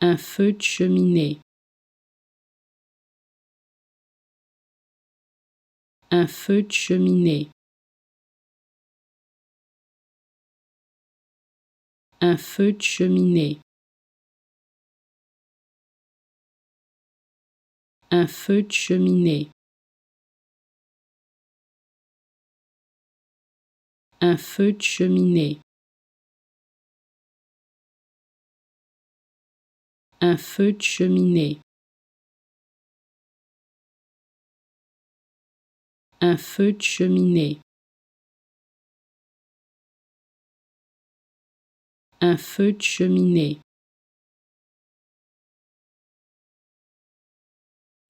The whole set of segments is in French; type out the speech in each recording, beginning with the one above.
Un feu de cheminée. Un feu de cheminée. Un feu de cheminée. Un feu de cheminée. Un feu de cheminée. Un feu de cheminée. Un feu de cheminée. Un feu de cheminée.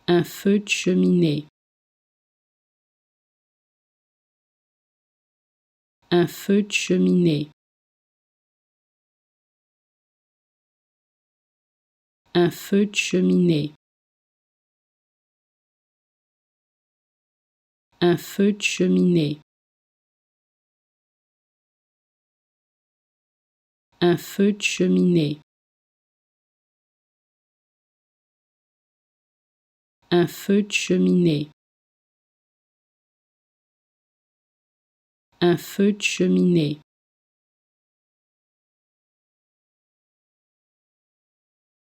Un feu de cheminée. Un feu de cheminée. Un feu de cheminée. Un feu de cheminée. Un feu de cheminée. Un feu de cheminée. Un feu de cheminée.